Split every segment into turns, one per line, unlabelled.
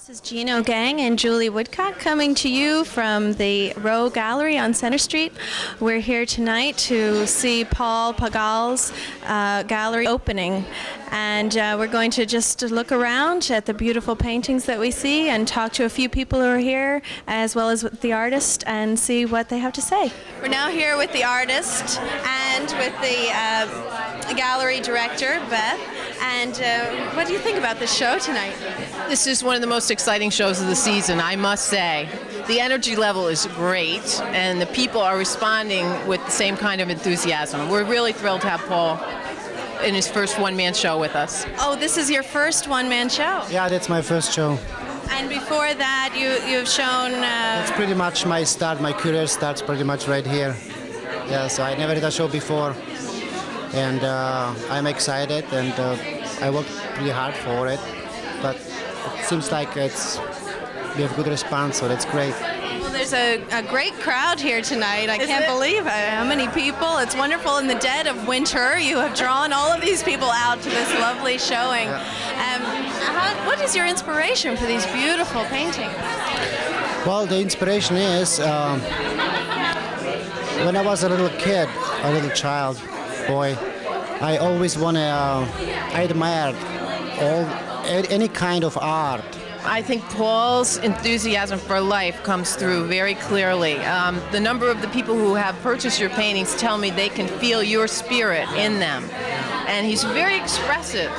This is Gino Gang and Julie Woodcock coming to you from the Row Gallery on Center Street. We're here tonight to see Paul Pagal's gallery opening, and we're going to just look around at the beautiful paintings that we see and talk to a few people who are here, as well as with the artist, and see what they have to say. We're now here with the artist and with the gallery director, Beth. And what do you think about this show tonight?
This is one of the most exciting shows of the season, I must say. The energy level is great, and the people are responding with the same kind of enthusiasm. We're really thrilled to have Paul in his first one-man show with us.
Oh, this is your first one-man show?
Yeah, that's my first show.
And before that, you've shown...
It's pretty much my start. My career starts pretty much right here. Yeah, so I never did a show before. And I'm excited, and I worked pretty hard for it, but it seems like we have good response, so that's great.
Well, there's a great crowd here tonight. I can't believe how many people. It's wonderful. In the dead of winter, you have drawn all of these people out to this lovely showing. Yeah. What is your inspiration for these beautiful paintings?
Well, the inspiration is when I was a little kid, a little child, boy, I always I admired any kind of art.
I think Paul's enthusiasm for life comes through very clearly. The number of the people who have purchased your paintings tell me they can feel your spirit in them. And he's very expressive.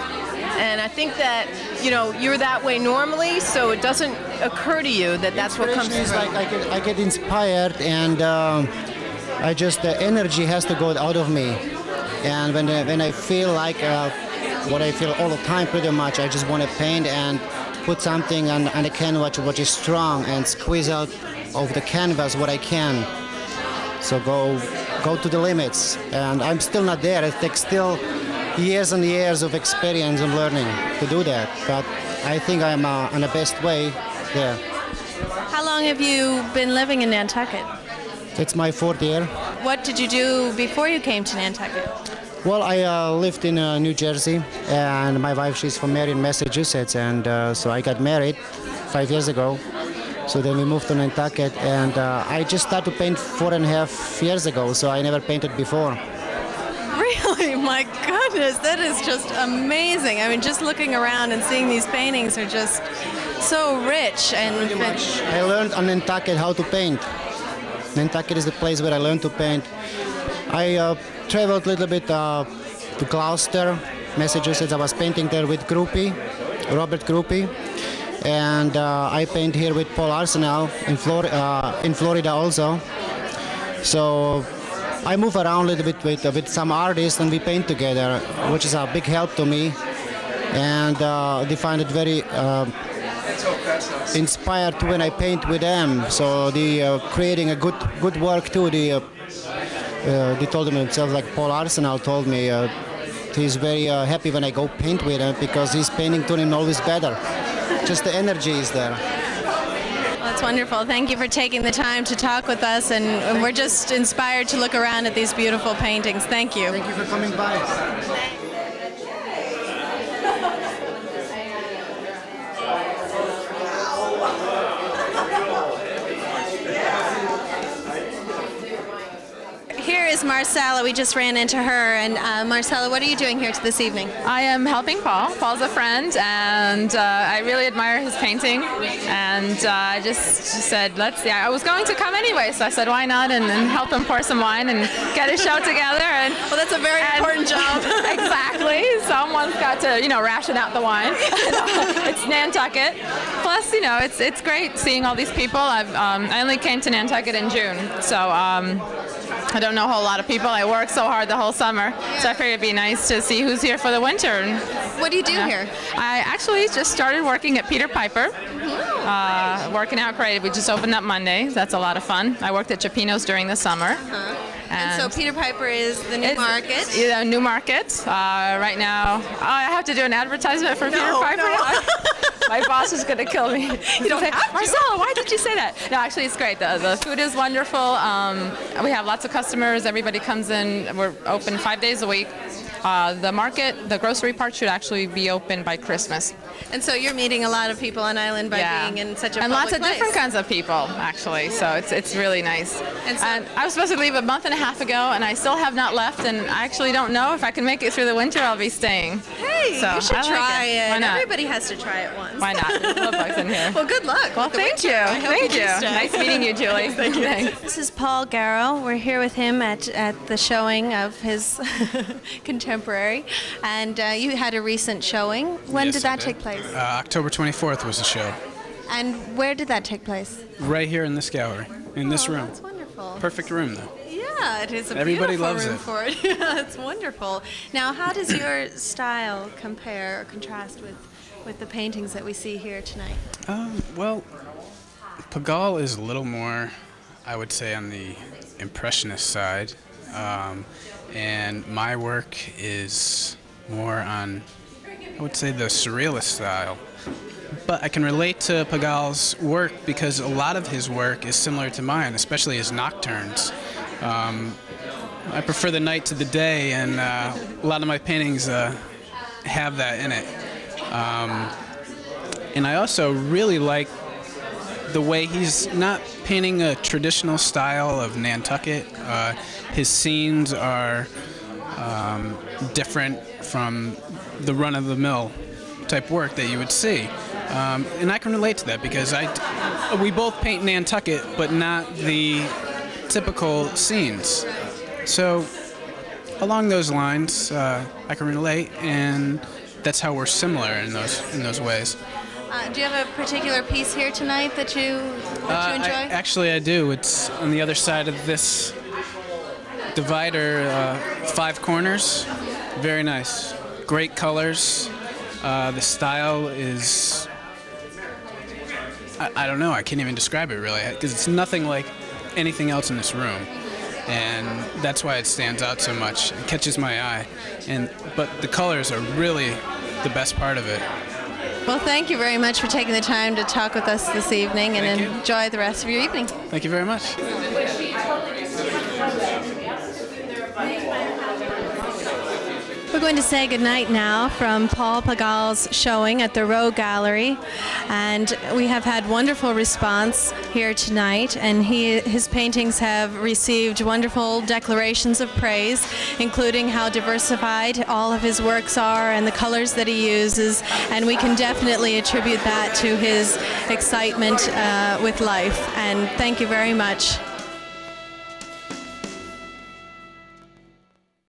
And I think that, you're that way normally, so it doesn't occur to you that that's what comes through.
Like I get inspired, and the energy has to go out of me. And when I feel like what I feel all the time pretty much, I just want to paint and put something on the canvas which is strong and squeeze out of the canvas what I can. So go to the limits. And I'm still not there. It takes still years and years of experience and learning to do that. But I think I'm on the best way there.
How long have you been living in Nantucket?
It's my 4th year.
What did you do before you came to Nantucket?
Well, I lived in New Jersey, and my wife, she's from Marion, Massachusetts, and so I got married 5 years ago. So then we moved to Nantucket, and I just started to paint 4.5 years ago, so I never painted before.
Really? My goodness, that is just amazing. I mean, just looking around and seeing these paintings are just so rich. And
I learned on Nantucket how to paint. Nantucket is the place where I learned to paint. I traveled a little bit to Gloucester, Massachusetts. I was painting there with Robert Groupie. And I paint here with Paul Arsenal in Florida also. So I move around a little bit with some artists, and we paint together, which is a big help to me. And they find it very inspired when I paint with them. So they creating a good work too. They told themselves, like Paul Arsenal told me, he's very happy when I go paint with him because his painting to him always better. Just the energy is there.
Well, that's wonderful. Thank you for taking the time to talk with us, and we're just inspired to look around at these beautiful paintings. Thank you.
Thank you for coming by.
Here is Marcella. We just ran into her. And Marcella, what are you doing here this evening?
I am helping Paul. Paul's a friend, and I really admire his painting. And I just said, I was going to come anyway, so I said, why not? And help him pour some wine and get his show together. And
well, that's a very important job.
Exactly. Someone's got to, ration out the wine. It's Nantucket. Plus, it's great seeing all these people. I only came to Nantucket in June, so I don't know a whole lot of people. I work so hard the whole summer, so I figured it'd be nice to see who's here for the winter.
What do you do here?
I actually just started working at Peter Piper, working out creative. We just opened up Monday. That's a lot of fun. I worked at Chapino's during the summer.
And so Peter Piper is the new market?
Yeah, new market. Right now, I have to do an advertisement for Peter Piper. No. My boss is going to kill me.
You don't have to.
Marcella, why did you say that? No, actually, it's great. The food is wonderful. We have lots of customers. Everybody comes in. We're open 5 days a week. The grocery part should actually be open by Christmas.
And so you're meeting a lot of people on island by being in such a
and
public
lots of
place.
different kinds of people, actually. So it's really nice.
And so-
I was supposed to leave a month and a half ago, and I still have not left. And I actually don't know if I can make it through the winter. I'll be staying.
Hey,
So
you should
I like
try
it.
it.
Why not?
Everybody has to try it once.
Why not? There's love bugs in here.
Well, good luck.
Well,
with the
thank
winter.
you.
I hope
Thank
do
you.
stay.
Nice meeting you, Julie. Thank you. Thanks.
This is Paul Garrow. We're here with him at the showing of his contemporary. And you had a recent showing. When
Yes,
did
I
that take place?
October 24th was the show.
And where did that take place?
Right here in this gallery, in this room.
That's wonderful.
Perfect room, though.
Yeah, it is a
Everybody
beautiful
loves
room
it.
for it. Yeah, it's wonderful. Now, how does your style compare or contrast with the paintings that we see here tonight?
Well, Pagall is a little more, I would say, on the impressionist side. And my work is more on, I would say, the surrealist style. But I can relate to Pagall's work because a lot of his work is similar to mine, especially his nocturnes. I prefer the night to the day, and a lot of my paintings have that in it. And I also really like the way he's not painting a traditional style of Nantucket. His scenes are different from the run-of-the-mill type work that you would see. And I can relate to that because we both paint Nantucket, but not the typical scenes. So along those lines, I can relate, and that's how we're similar in those ways.
Do you have a particular piece here tonight that you enjoy?
Actually, I do. It's on the other side of this divider, 5 corners. Very nice. Great colors. The style is, I don't know, I can't even describe it really, because it's nothing like anything else in this room. And that's why it stands out so much. It catches my eye. But the colors are really the best part of it.
Well, thank you very much for taking the time to talk with us this evening, and
Thank you.
enjoy the rest of your evening.
Thank you very much.
We're going to say goodnight now from Paul Pagall's showing at the Rowe Gallery, and we have had wonderful response here tonight, and his paintings have received wonderful declarations of praise, including how diversified all of his works are and the colors that he uses, and we can definitely attribute that to his excitement with life. And thank you very much.